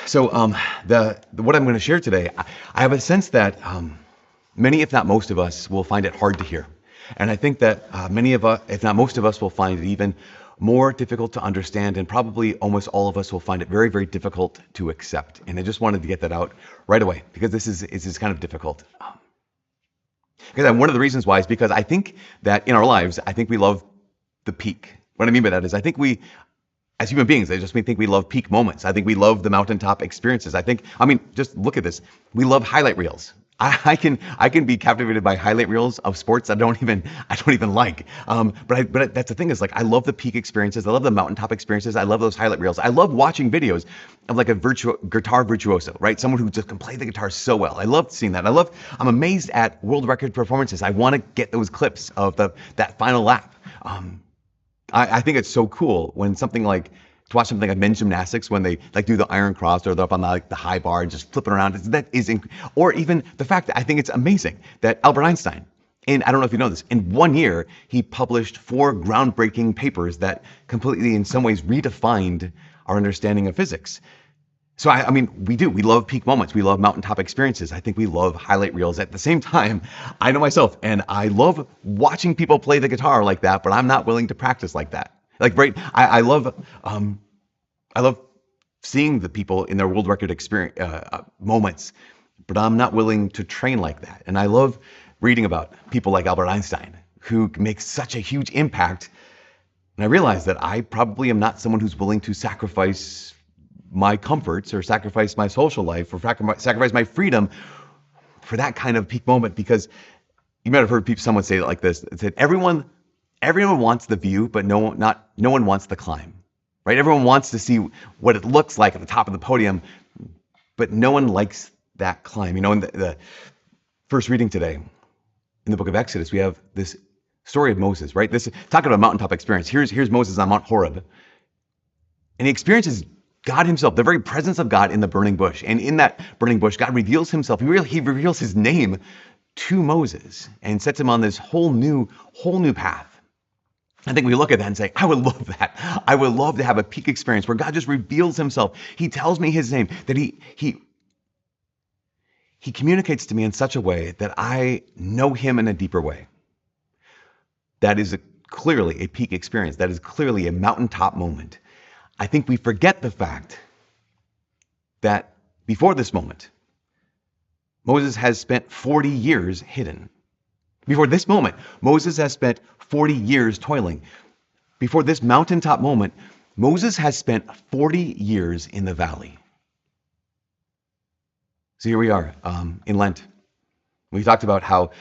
So what I'm going to share today, I have a sense that many, if not most of us, will find it hard to hear. And I think that many of us, if not most of us, will find it even more difficult to understand, and probably almost all of us will find it very, very difficult to accept. And I just wanted to get that out right away, because this is kind of difficult. Because one of the reasons why is because I think that in our lives, I think we love the peak. What I mean by that is I think we, as human beings, I just think we love peak moments. I think we love the mountaintop experiences. Just look at this. We love highlight reels. I can be captivated by highlight reels of sports I don't even like. But that's the thing is, like, I love the peak experiences. I love the mountaintop experiences. I love those highlight reels. I love watching videos of like a guitar virtuoso, right? Someone who just can play the guitar so well. I love seeing that. I'm amazed at world record performances. I want to get those clips of that final lap. I think it's so cool when to watch something like men's gymnastics, when they like do the iron cross, or they're up on the high bar and just flipping around. Or even the fact that I think it's amazing that Albert Einstein, and I don't know if you know this, in 1 year, he published 4 groundbreaking papers that completely, in some ways, redefined our understanding of physics. So we love peak moments. We love mountaintop experiences. I think we love highlight reels. At the same time, I know myself, and I love watching people play the guitar like that, but I'm not willing to practice like that. I love seeing the people in their world record experience moments, but I'm not willing to train like that. And I love reading about people like Albert Einstein, who make such a huge impact. And I realize that I probably am not someone who's willing to sacrifice my comforts, or sacrifice my social life, or sacrifice my freedom for that kind of peak moment. Because you might have heard someone say it like this: it said, everyone wants the view, but no one wants the climb, right? Everyone wants to see what it looks like at the top of the podium, but no one likes that climb. In the first reading today, in the book of Exodus, we have this story of Moses, right? Talking about mountaintop experience. Here's Moses on Mount Horeb, and he experiences God himself, the very presence of God in the burning bush. And in that burning bush, God reveals himself. He reveals his name to Moses and sets him on this whole new path. I think we look at that and say, I would love that. I would love to have a peak experience where God just reveals himself. He tells me his name, that he communicates to me in such a way that I know him in a deeper way. That is clearly a peak experience. That is clearly a mountaintop moment. I think we forget the fact that before this moment, Moses has spent 40 years hidden. Before this moment, Moses has spent 40 years toiling. Before this mountaintop moment, Moses has spent 40 years in the valley. So here we are in Lent. We talked about how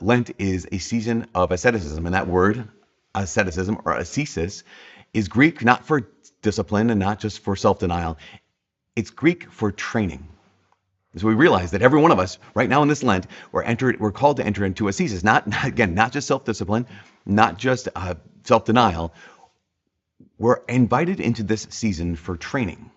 Lent is a season of asceticism, and that word, asceticism or ascesis, is Greek not for discipline and not just for self-denial. It's Greek for training. So we realize that every one of us right now in this Lent, we're called to enter into ascesis. Not just self-discipline, not just self-denial. We're invited into this season for training.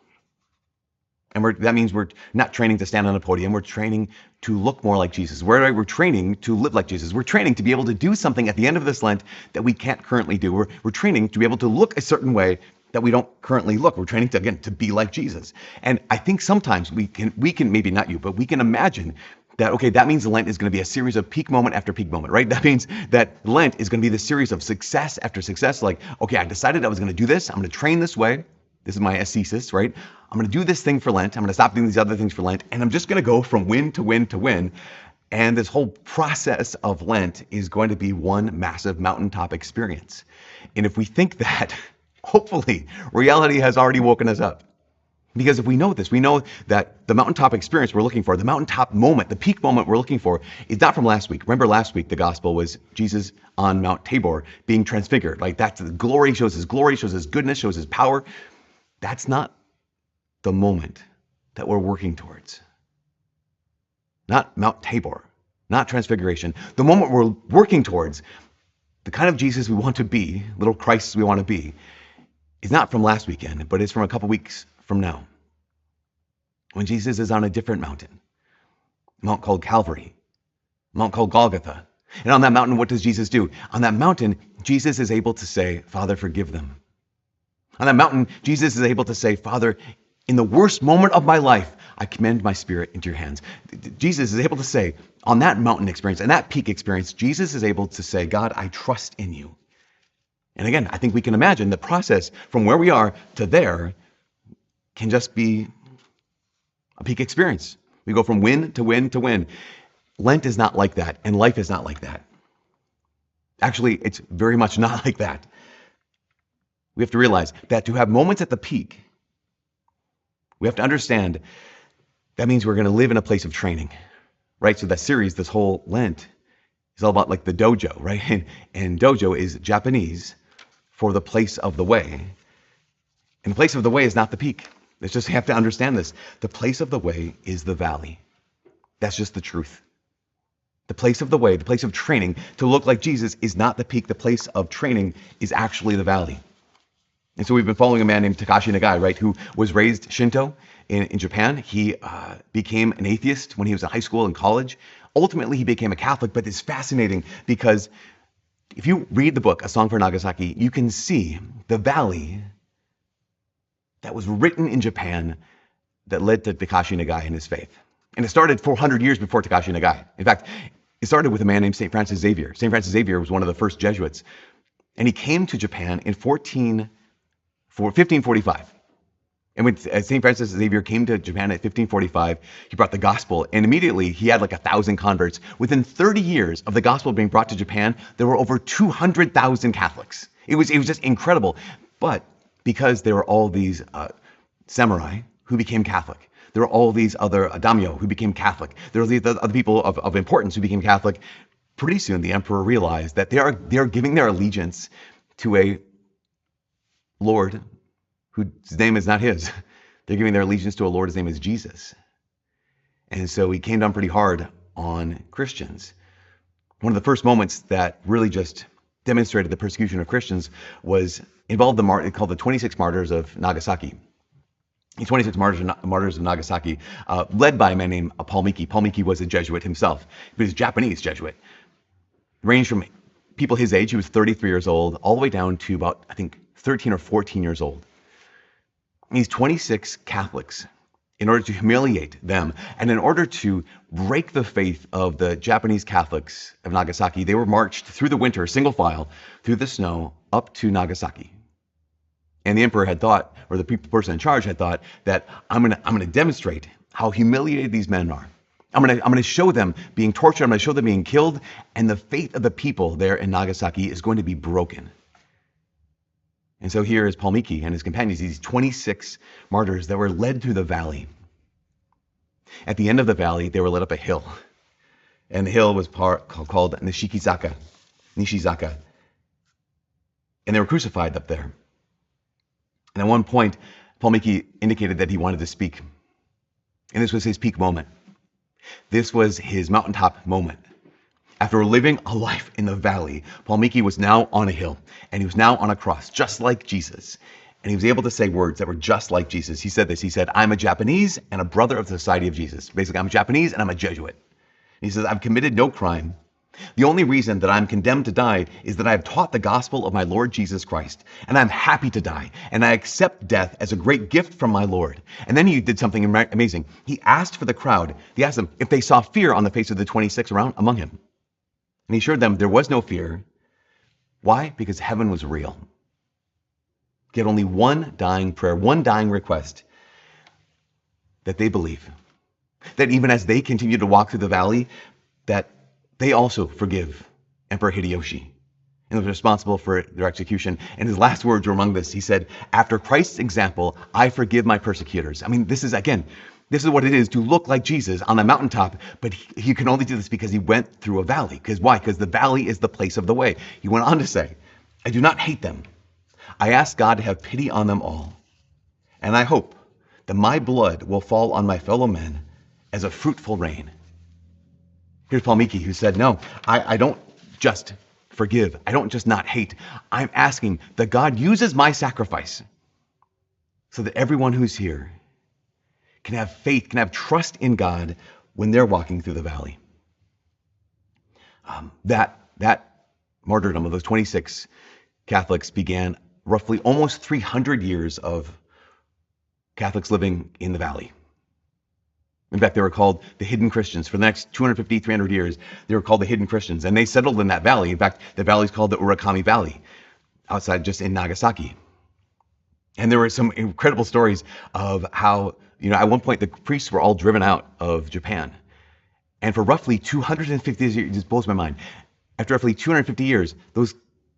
And that means we're not training to stand on a podium. We're training to look more like Jesus. We're training to live like Jesus. We're training to be able to do something at the end of this Lent that we can't currently do. We're training to be able to look a certain way that we don't currently look. We're training to be like Jesus. And I think sometimes we can, maybe not you, but we can imagine that, okay, that means Lent is going to be a series of peak moment after peak moment, right? That means that Lent is going to be the series of success after success. Like, okay, I decided I was going to do this. I'm going to train this way. This is my ascesis, right? I'm going to do this thing for Lent. I'm going to stop doing these other things for Lent. And I'm just going to go from win to win to win. And this whole process of Lent is going to be one massive mountaintop experience. And if we think that, hopefully, reality has already woken us up. Because if we know this, we know that the mountaintop experience we're looking for, the mountaintop moment, the peak moment we're looking for, is not from last week. Remember last week, the gospel was Jesus on Mount Tabor being transfigured. Like, that's the glory, shows his goodness, shows his power. That's not the moment that we're working towards. Not Mount Tabor, not transfiguration. The moment we're working towards, the kind of Jesus we want to be, little Christ we want to be, is not from last weekend, but it's from a couple weeks from now, when Jesus is on a different mountain, a mount called Calvary, a mount called Golgotha. And on that mountain, what does Jesus do? On that mountain, Jesus is able to say, Father, forgive them. On that mountain, Jesus is able to say, Father, In the worst moment of my life, I commend my spirit into your hands. Jesus is able to say, on that mountain experience and that peak experience, Jesus is able to say, God, I trust in you. And again, I think we can imagine the process from where we are to there can just be a peak experience. We go from win to win to win. Lent is not like that, and life is not like that. Actually, it's very much not like that. We have to realize that to have moments at the peak, we have to understand that means we're going to live in a place of training, right? So that series, this whole Lent, is all about like the dojo, right? And dojo is Japanese for the place of the way. And the place of the way is not the peak. It's just, you have to understand this. The place of the way is the valley. That's just the truth. The place of the way, the place of training to look like Jesus is not the peak. The place of training is actually the valley. And so we've been following a man named Takashi Nagai, right, who was raised Shinto in Japan. He became an atheist when he was in high school and college. Ultimately, he became a Catholic, but it's fascinating because if you read the book, A Song for Nagasaki, you can see the valley that was written in Japan that led to Takashi Nagai and his faith. And it started 400 years before Takashi Nagai. In fact, it started with a man named St. Francis Xavier. St. Francis Xavier was one of the first Jesuits. And he came to Japan in 1545. And when St. Francis Xavier came to Japan at 1545, he brought the gospel. And immediately he had like 1,000 converts. Within 30 years of the gospel being brought to Japan, there were over 200,000 Catholics. It was just incredible. But because there were all these samurai who became Catholic, there were all these other daimyo who became Catholic, there were these other people of importance who became Catholic, pretty soon the emperor realized that they are giving their allegiance to a Lord whose name is not his. They're giving their allegiance to a Lord, his name is Jesus. And so he came down pretty hard on Christians. One of the first moments that really just demonstrated the persecution of Christians involved called the 26 Martyrs of Nagasaki. The 26 Martyrs of Nagasaki, led by a man named Paul Miki. Paul Miki was a Jesuit himself. He was a Japanese Jesuit. Ranged from people his age, he was 33 years old, all the way down to about, I think, 13 or 14 years old. These 26 Catholics, in order to humiliate them, and in order to break the faith of the Japanese Catholics of Nagasaki, they were marched through the winter, single file, through the snow, up to Nagasaki. And the emperor had thought, or the person in charge had thought, that I'm gonna demonstrate how humiliated these men are. I'm gonna show them being tortured. I'm gonna show them being killed, and the faith of the people there in Nagasaki is going to be broken. And so here is Paul Miki and his companions, these 26 martyrs that were led through the valley. At the end of the valley, they were led up a hill, and the hill was called Nishizaka, and they were crucified up there. And at one point, Paul Miki indicated that he wanted to speak. And this was his peak moment. This was his mountaintop moment. After living a life in the valley, Paul Miki was now on a hill, and he was now on a cross, just like Jesus. And he was able to say words that were just like Jesus. He said this, he said, I'm a Japanese and a brother of the Society of Jesus. Basically, I'm a Japanese and I'm a Jesuit. And he says, I've committed no crime. The only reason that I'm condemned to die is that I have taught the gospel of my Lord Jesus Christ, and I'm happy to die, and I accept death as a great gift from my Lord. And then he did something amazing. He asked for the crowd, he asked them if they saw fear on the face of the 26 among him. And he assured them there was no fear. Why? Because heaven was real. He had only one dying prayer, one dying request, that they believe. That even as they continue to walk through the valley, that they also forgive Emperor Hideyoshi and was responsible for their execution. And his last words were among this. He said, after Christ's example, I forgive my persecutors. I mean, this is what it is to look like Jesus on a mountaintop, but he can only do this because he went through a valley. Because why? Because the valley is the place of the way. He went on to say, I do not hate them. I ask God to have pity on them all. And I hope that my blood will fall on my fellow men as a fruitful rain. Here's Paul Miki, who said, no, I don't just forgive. I don't just not hate. I'm asking that God uses my sacrifice so that everyone who's here can have faith, can have trust in God when they're walking through the valley. That martyrdom of those 26 Catholics began roughly almost 300 years of Catholics living in the valley. In fact, they were called the hidden Christians. For the next 250, 300 years, they were called the hidden Christians. And they settled in that valley. In fact, the valley is called the Urakami Valley, outside just in Nagasaki. And there were some incredible stories of how, at one point the priests were all driven out of Japan. And for roughly 250 years, it just blows my mind. After roughly 250 years, those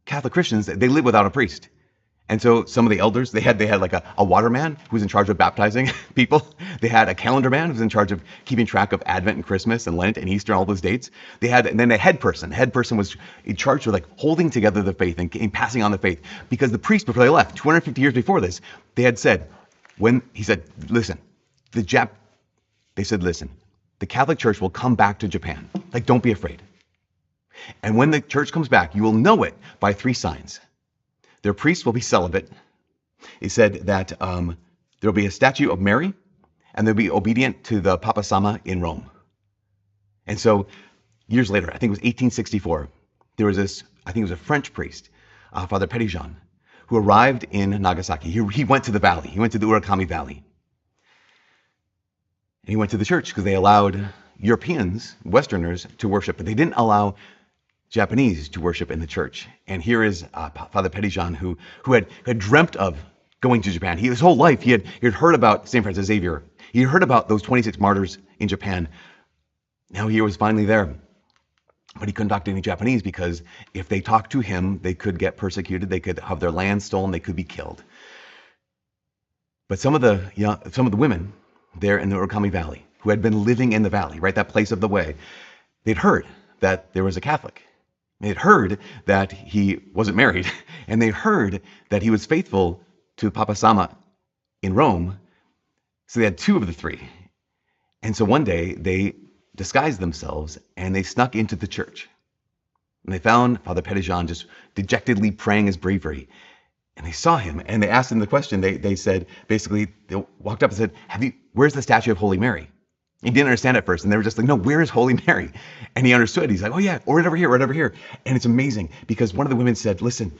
Catholic Christians, they lived without a priest. And so some of the elders, they had like a waterman who was in charge of baptizing people. They had a calendar man who was in charge of keeping track of Advent and Christmas and Lent and Easter and all those dates. And then a head person. The head person was in charge of like holding together the faith and passing on the faith. Because the priests, before they left, 250 years before this, they had said, listen, the Catholic Church will come back to Japan. Like, don't be afraid. And when the church comes back, you will know it by 3 signs. Their priests will be celibate. He said that there'll be a statue of Mary, and they'll be obedient to the Papa Sama in Rome. And so years later, I think it was 1864, there was this, I think it was a French priest, Father Petitjean, who arrived in Nagasaki. He went to the valley. He went to the Urakami Valley. And he went to the church because they allowed Europeans, Westerners, to worship, but they didn't allow Japanese to worship in the church. And here is Father Petitjean, who had dreamt of going to Japan. His whole life, he had heard about St. Francis Xavier. He had heard about those 26 martyrs in Japan. Now he was finally there. But he couldn't talk to any Japanese because if they talked to him, they could get persecuted. They could have their land stolen. They could be killed. But some of the women there in the Urakami Valley, who had been living in the valley, right, that place of the way, they'd heard that there was a Catholic. They'd heard that he wasn't married, and they heard that he was faithful to Papa Sama in Rome. So they had 2 of the 3. And so one day they disguised themselves and they snuck into the church. And they found Father Petitjean just dejectedly praying his bravery. And they saw him and they asked him the question. They said, basically, they walked up and said, where's the statue of Holy Mary? He didn't understand at first, and they were just like, no, where is Holy Mary? And he understood. He's like, oh yeah, right over here. And it's amazing because one of the women said, listen,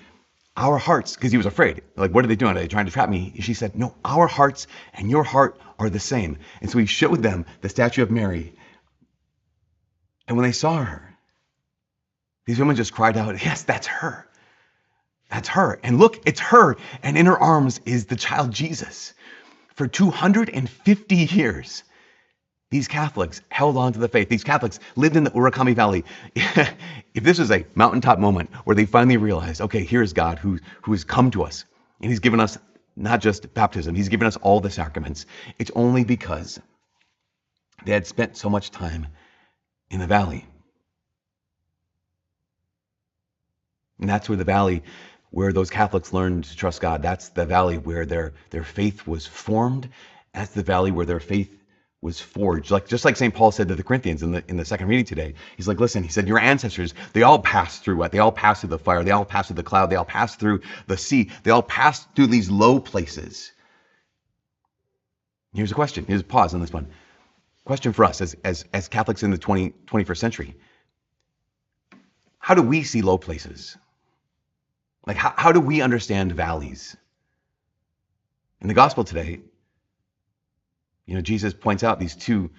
our hearts, because he was afraid, like, what are they doing? Are they trying to trap me? She said, no, our hearts and your heart are the same. And so he showed them the statue of Mary. And when they saw her, these women just cried out, yes, that's her. That's her. And look, it's her. And in her arms is the child Jesus. For 250 years, these Catholics held on to the faith. These Catholics lived in the Urakami Valley. If this was a mountaintop moment where they finally realized, okay, here's God who has come to us, and he's given us not just baptism, he's given us all the sacraments. It's only because they had spent so much time in the valley. And that's where the valley, where those Catholics learned to trust God. That's the valley where their faith was formed. That's the valley where their faith was forged. Just like St. Paul said to the Corinthians in the second reading today. He's like, listen, he said, your ancestors, they all passed through what? They all passed through the fire. They all passed through the cloud. They all passed through the sea. They all passed through these low places. Here's a question. Here's a pause on this one. Question for us as Catholics in the 21st century. How do we see low places? Like, how do we understand valleys? In the gospel today, Jesus points out these 2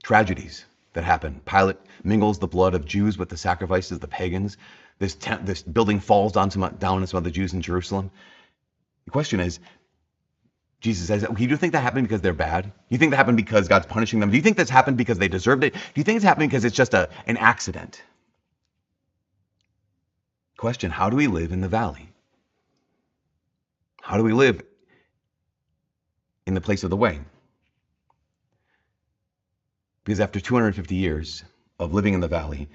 tragedies that happen. Pilate mingles the blood of Jews with the sacrifices of the pagans. This building falls down on some of the Jews in Jerusalem. The question is, Jesus says, do you think that happened because they're bad? Do you think that happened because God's punishing them? Do you think that's happened because they deserved it? Do you think it's happening because it's just an accident? Question, how do we live in the valley? How do we live in the place of the way? Because after 250 years of living in the valley,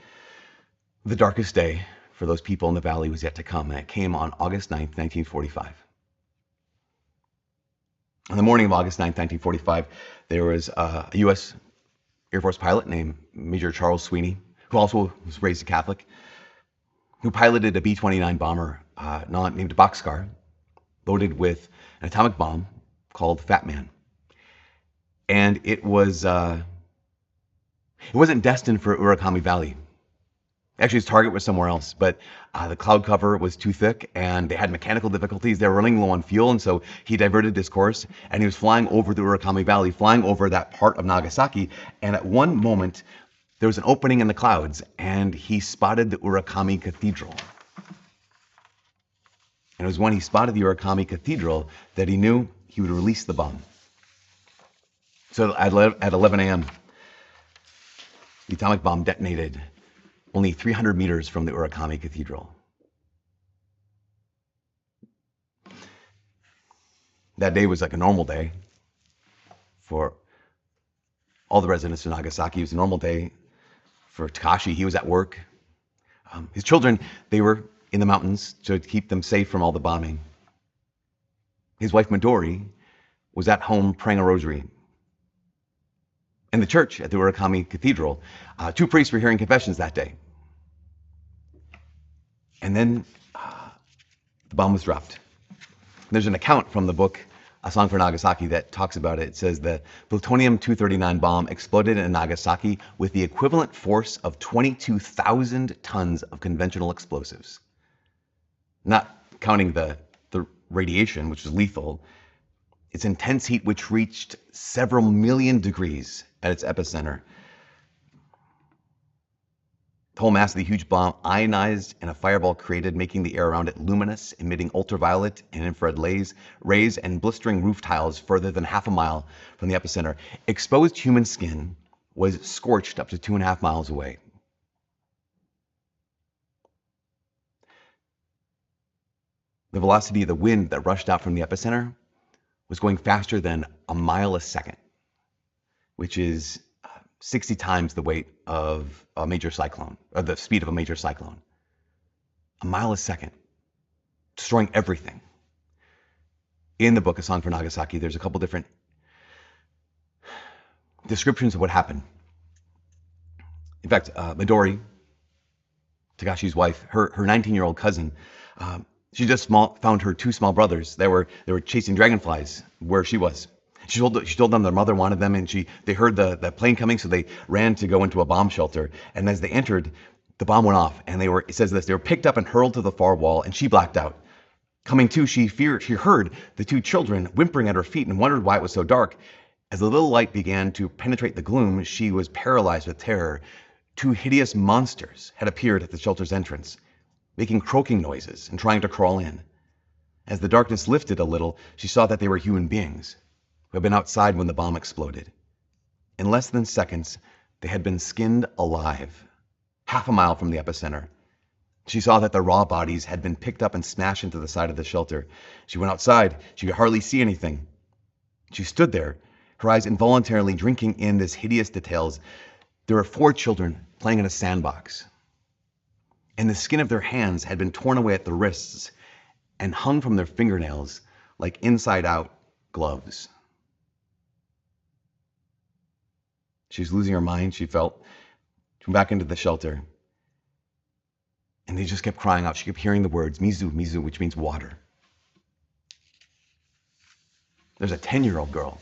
the darkest day for those people in the valley was yet to come, and it came on August 9th, 1945. On the morning of August 9th, 1945, there was a U.S. Air Force pilot named Major Charles Sweeney, who also was raised a Catholic, who piloted a B-29 bomber named Boxcar, loaded with an atomic bomb called Fat Man. And it wasn't destined for Urakami Valley. Actually, his target was somewhere else, but the cloud cover was too thick and they had mechanical difficulties. They were running low on fuel, and so he diverted his course and he was flying over the Urakami Valley, flying over that part of Nagasaki. And at one moment, there was an opening in the clouds and he spotted the Urakami Cathedral. And it was when he spotted the Urakami Cathedral that he knew he would release the bomb. So at 11 a.m., the atomic bomb detonated only 300 meters from the Urakami Cathedral. That day was like a normal day for all the residents of Nagasaki. It was a normal day for Takashi. He was at work. His children, they were in the mountains to keep them safe from all the bombing. His wife Midori was at home praying a rosary. In the church at the Urakami Cathedral, two priests were hearing confessions that day. And then the bomb was dropped. There's an account from the book A Song for Nagasaki that talks about it. It says the plutonium-239 bomb exploded in Nagasaki with the equivalent force of 22,000 tons of conventional explosives. Not counting the radiation, which was lethal, its intense heat, which reached several million degrees at its epicenter. The whole mass of the huge bomb ionized and a fireball created, making the air around it luminous, emitting ultraviolet and infrared rays and blistering roof tiles further than half a mile from the epicenter. Exposed human skin was scorched up to 2.5 miles away. The velocity of the wind that rushed out from the epicenter was going faster than a mile a second, which is 60 times the weight of a major cyclone, or the speed of a major cyclone. A mile a second, destroying everything. In the book, A Song for Nagasaki, there's a couple different descriptions of what happened. In fact, Midori, Takashi's wife, her 19-year-old cousin, she just found her two small brothers. They were chasing dragonflies where she was. She told them their mother wanted them, and they heard the plane coming, so they ran to go into a bomb shelter. And as they entered, the bomb went off, and it says this, they were picked up and hurled to the far wall, and she blacked out. Coming to, she heard the two children whimpering at her feet and wondered why it was so dark. As the little light began to penetrate the gloom, she was paralyzed with terror. Two hideous monsters had appeared at the shelter's entrance, making croaking noises and trying to crawl in. As the darkness lifted a little, she saw that they were human beings who had been outside when the bomb exploded. In less than seconds, they had been skinned alive, half a mile from the epicenter. She saw that their raw bodies had been picked up and smashed into the side of the shelter. She went outside. She could hardly see anything. She stood there, her eyes involuntarily drinking in this hideous details. There were 4 children playing in a sandbox, and the skin of their hands had been torn away at the wrists and hung from their fingernails like inside-out gloves. She was losing her mind, she felt. She went back into the shelter, and they just kept crying out. She kept hearing the words, Mizu, Mizu, which means water. There's a 10-year-old girl,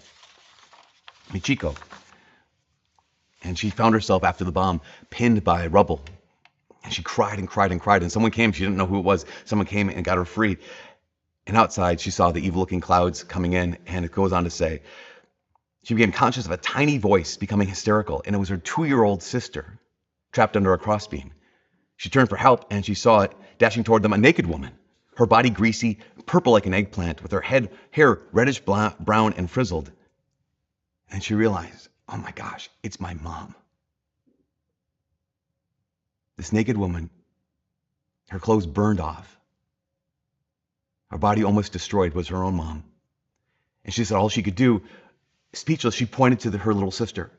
Michiko, and she found herself after the bomb pinned by rubble. And she cried and cried and cried. And someone came, she didn't know who it was. Someone came and got her free. And outside, she saw the evil-looking clouds coming in. And it goes on to say, she became conscious of a tiny voice becoming hysterical. And it was her 2-year-old sister trapped under a crossbeam. She turned for help, and she saw it dashing toward them, a naked woman. Her body greasy, purple like an eggplant, with her hair reddish brown and frizzled. And she realized, oh my gosh, it's my mom. This naked woman, her clothes burned off, her body almost destroyed, was her own mom. And she said all she could do, speechless, she pointed to her little sister.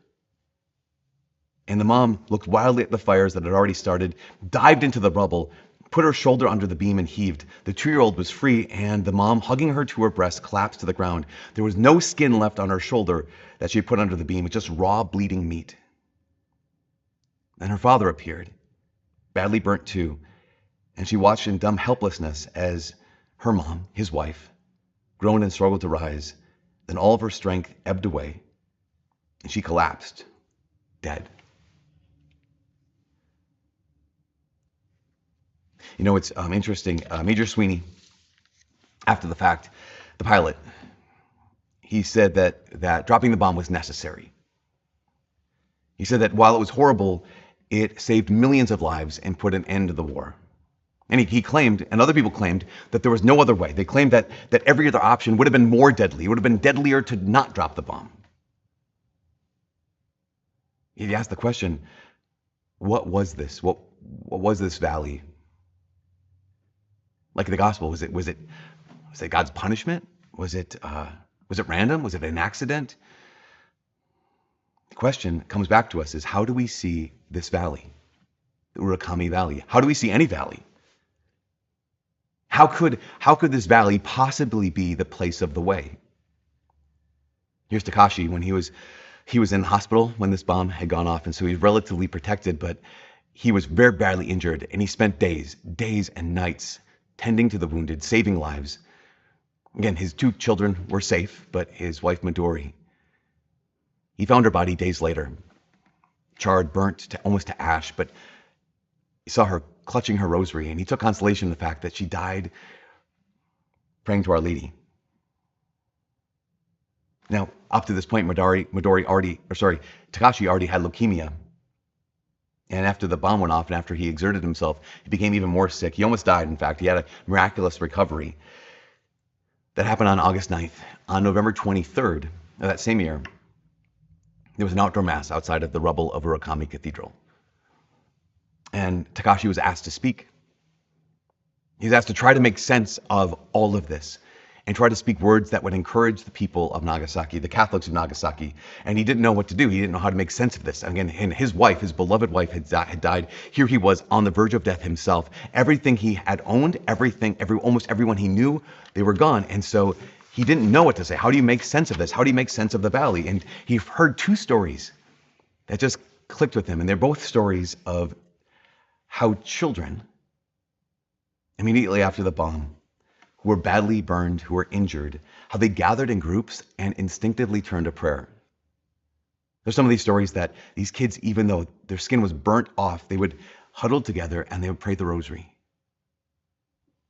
And the mom looked wildly at the fires that had already started, dived into the rubble, put her shoulder under the beam and heaved. The 2-year-old was free, and the mom, hugging her to her breast, collapsed to the ground. There was no skin left on her shoulder that she had put under the beam, just raw, bleeding meat. Then her father appeared, badly burnt too, and she watched in dumb helplessness as her mom, his wife, groaned and struggled to rise. Then all of her strength ebbed away, and she collapsed, dead. You know, it's interesting. Major Sweeney, after the fact, the pilot, he said that dropping the bomb was necessary. He said that while it was horrible, it saved millions of lives and put an end to the war. And he claimed, and other people claimed, that there was no other way. They claimed that every other option would have been more deadly. It would have been deadlier to not drop the bomb. If you ask the question, what was this? What was this valley? Like the gospel, was it God's punishment? Was it random? Was it an accident? The question comes back to us is, how do we see this valley, the Urakami Valley? How do we see any valley? How could this valley possibly be the place of the way? Here's Takashi when he was in the hospital when this bomb had gone off, and so he was relatively protected, but he was very badly injured, and he spent days and nights tending to the wounded, saving lives. Again, his 2 children were safe, but his wife Midori, he found her body days later, charred, burnt almost to ash, but he saw her clutching her rosary, and he took consolation in the fact that she died praying to Our Lady. Now, up to this point, Takashi already had leukemia. And after the bomb went off and after he exerted himself, he became even more sick. He almost died, in fact. He had a miraculous recovery. That happened on August 9th. On November 23rd of that same year, there was an outdoor mass outside of the rubble of Urakami Cathedral. And Takashi was asked to speak. He was asked to try to make sense of all of this and try to speak words that would encourage the people of Nagasaki, the Catholics of Nagasaki. And he didn't know what to do. He didn't know how to make sense of this. And again, his wife, his beloved wife, had died. Here he was on the verge of death himself. Everything he had owned, almost everyone he knew, they were gone. And so he didn't know what to say. How do you make sense of this? How do you make sense of the valley? And he heard 2 stories that just clicked with him. And they're both stories of how children, immediately after the bomb, who were badly burned, who were injured, how they gathered in groups and instinctively turned to prayer. There's some of these stories that these kids, even though their skin was burnt off, they would huddle together and they would pray the rosary.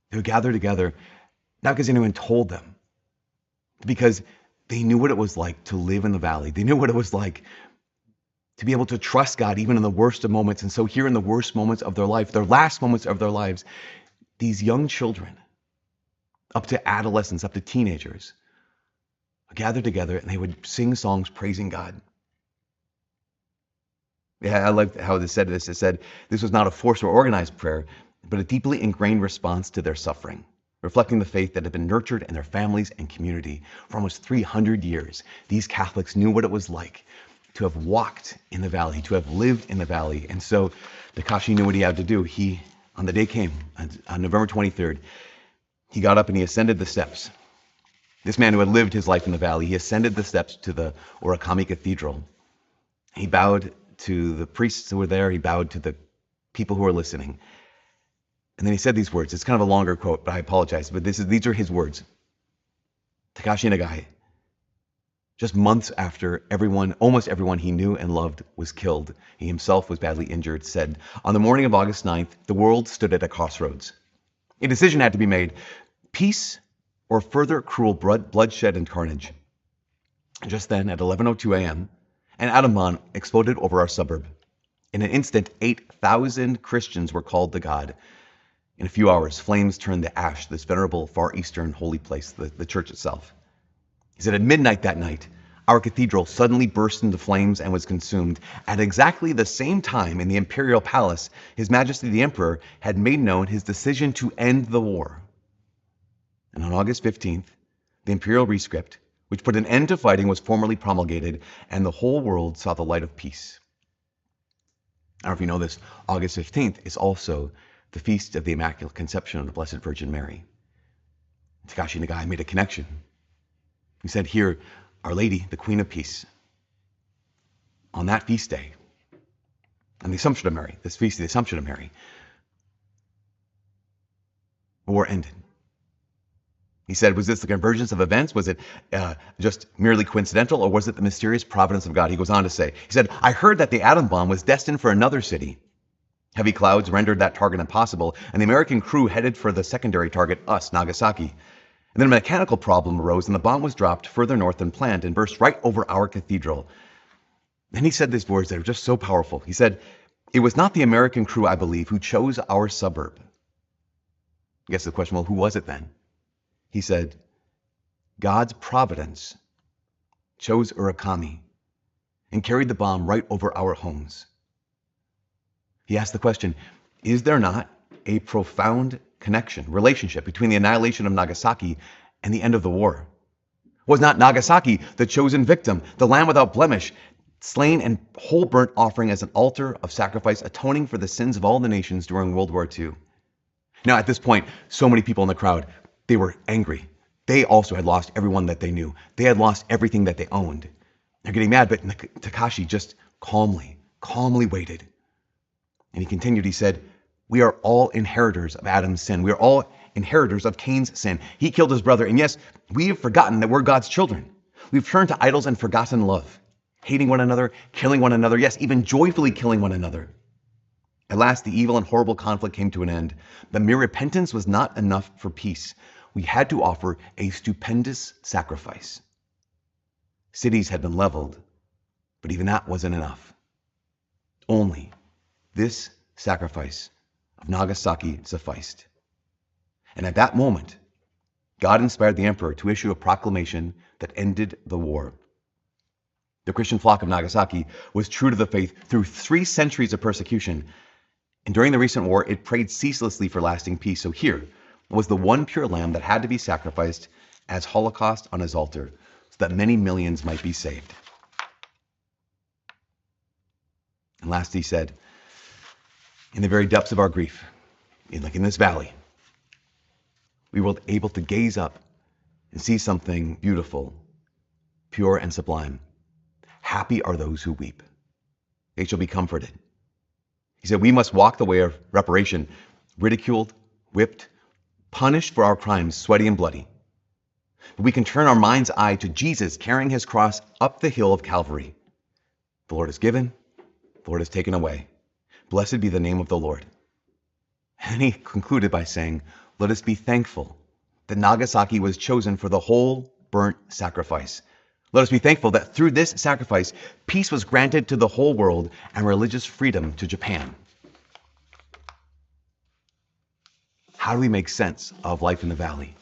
They would gather together, not because anyone told them, because they knew what it was like to live in the valley. They knew what it was like to be able to trust God even in the worst of moments. And so here in the worst moments of their life, their last moments of their lives, these young children, up to adolescents, up to teenagers, gathered together and they would sing songs praising God. Yeah, I like how they said this. It said this was not a forced or organized prayer, but a deeply ingrained response to their suffering, reflecting the faith that had been nurtured in their families and community for almost 300 years. These Catholics knew what it was like to have walked in the valley, to have lived in the valley. And so Takashi knew what he had to do. On the day came, on November 23rd, he got up and he ascended the steps. This man who had lived his life in the valley, he ascended the steps to the Urakami Cathedral. He bowed to the priests who were there. He bowed to the people who were listening. And then he said these words. It's kind of a longer quote, but I apologize. But these are his words. Takashi Nagai, just months after almost everyone he knew and loved was killed, he himself was badly injured, said, on the morning of August 9th, the world stood at a crossroads. A decision had to be made: peace or further cruel bloodshed and carnage. Just then, at 11:02 a.m., an atom bomb exploded over our suburb. In an instant, 8,000 Christians were called to God. In a few hours, flames turned to ash this venerable Far Eastern holy place, the church itself. He said, at midnight that night, our cathedral suddenly burst into flames and was consumed. At exactly the same time, in the imperial palace, His Majesty the Emperor had made known his decision to end the war. And on August 15th, the imperial rescript, which put an end to fighting, was formally promulgated, and the whole world saw the light of peace. I don't know if you know this, August 15th is also the feast of the Immaculate Conception of the Blessed Virgin Mary. Takashi Nagai made a connection. He said, here, Our Lady, the Queen of Peace, on that feast day, on the Assumption of Mary, this feast of the Assumption of Mary, war ended. He said, was this the convergence of events? Was it just merely coincidental, or was it the mysterious providence of God? He goes on to say, he said, I heard that the atom bomb was destined for another city, Heavy clouds rendered that target impossible, and the American crew headed for the secondary target, us, Nagasaki. And then a mechanical problem arose, and the bomb was dropped further north than planned and burst right over our cathedral. Then he said these words that are just so powerful. He said, "It was not the American crew, I believe, who chose our suburb." I guess the question, well, who was it then? He said, "God's providence chose Urakami and carried the bomb right over our homes." He asked the question, is there not a profound relationship between the annihilation of Nagasaki and the end of the war? Was not Nagasaki the chosen victim, the lamb without blemish, slain and whole burnt offering as an altar of sacrifice, atoning for the sins of all the nations during World War II? Now, at this point, so many people in the crowd, they were angry. They also had lost everyone that they knew. They had lost everything that they owned. They're getting mad, but Takashi just calmly waited. And he continued, he said, "We are all inheritors of Adam's sin. We are all inheritors of Cain's sin. He killed his brother. And yes, we have forgotten that we're God's children. We've turned to idols and forgotten love, hating one another, killing one another, yes, even joyfully killing one another. At last, the evil and horrible conflict came to an end. But mere repentance was not enough for peace. We had to offer a stupendous sacrifice. Cities had been leveled, but even that wasn't enough. Only this sacrifice of Nagasaki sufficed. And at that moment, God inspired the emperor to issue a proclamation that ended the war. The Christian flock of Nagasaki was true to the faith through 3 centuries of persecution. And during the recent war, it prayed ceaselessly for lasting peace. So here was the one pure lamb that had to be sacrificed as holocaust on his altar so that many millions might be saved. And last he said, in the very depths of our grief, like in this valley, we were able to gaze up and see something beautiful, pure and sublime. Happy are those who weep. They shall be comforted. He said, we must walk the way of reparation, ridiculed, whipped, punished for our crimes, sweaty and bloody. But we can turn our mind's eye to Jesus carrying his cross up the hill of Calvary. The Lord has given, the Lord has taken away. Blessed be the name of the Lord. And he concluded by saying, let us be thankful that Nagasaki was chosen for the whole burnt sacrifice. Let us be thankful that through this sacrifice, peace was granted to the whole world and religious freedom to Japan. How do we make sense of life in the valley?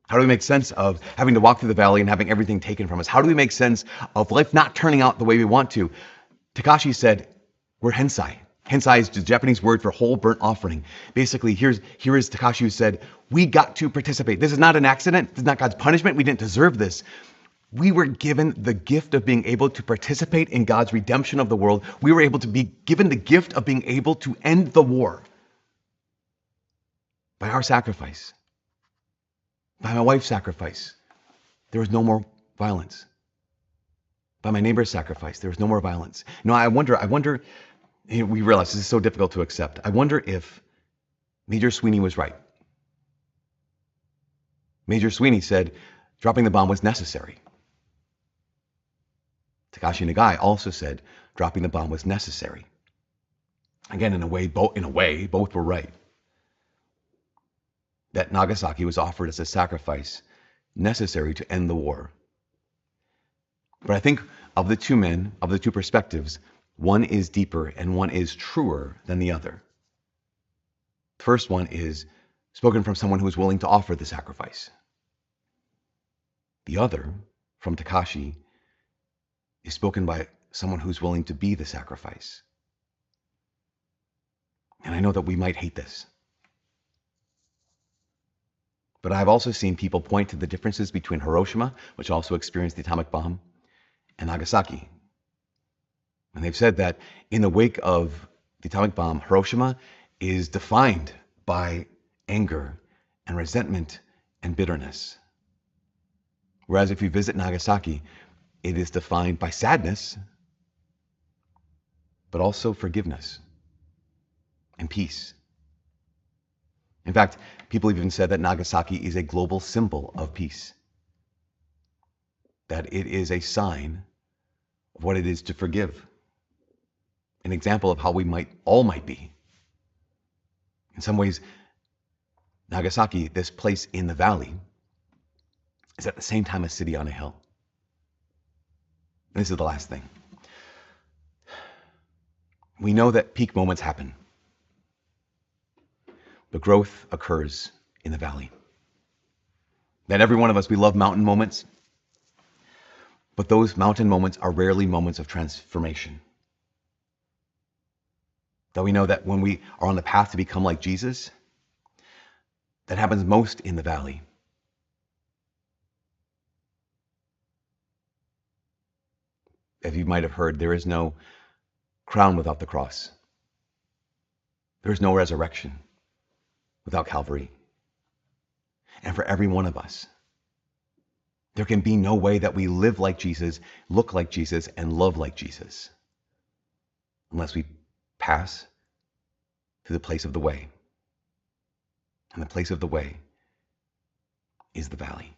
How do we make sense of having to walk through the valley and having everything taken from us? How do we make sense of life not turning out the way we want to? Takashi said, we're hensai. Hensai is the Japanese word for whole burnt offering. Basically, here is Takashi who said, we got to participate. This is not an accident. This is not God's punishment. We didn't deserve this. We were given the gift of being able to participate in God's redemption of the world. We were able to be given the gift of being able to end the war by our sacrifice, by my wife's sacrifice. There was no more violence. By my neighbor's sacrifice, there was no more violence. No, I wonder, we realize this is so difficult to accept. I wonder if Major Sweeney was right. Major Sweeney said dropping the bomb was necessary. Takashi Nagai also said dropping the bomb was necessary. Again, in a way, both were right. That Nagasaki was offered as a sacrifice necessary to end the war. But I think of the two men, of the two perspectives, one is deeper and one is truer than the other. The first one is spoken from someone who is willing to offer the sacrifice. The other, from Takashi, is spoken by someone who's willing to be the sacrifice. And I know that we might hate this. But I've also seen people point to the differences between Hiroshima, which also experienced the atomic bomb, and Nagasaki. And they've said that in the wake of the atomic bomb, Hiroshima is defined by anger and resentment and bitterness. Whereas if you visit Nagasaki, it is defined by sadness, but also forgiveness and peace. In fact, people have even said that Nagasaki is a global symbol of peace. That it is a sign of what it is to forgive an example of how we might be. In some ways, Nagasaki, this place in the valley, is at the same time a city on a hill. And this is the last thing. We know that peak moments happen, but growth occurs in the valley. That every one of us, we love mountain moments, but those mountain moments are rarely moments of transformation. That we know that when we are on the path to become like Jesus, that happens most in the valley. As you might have heard, there is no crown without the cross. There is no resurrection without Calvary. And for every one of us, there can be no way that we live like Jesus, look like Jesus, and love like Jesus unless we pass through the place of the way. And the place of the way is the valley.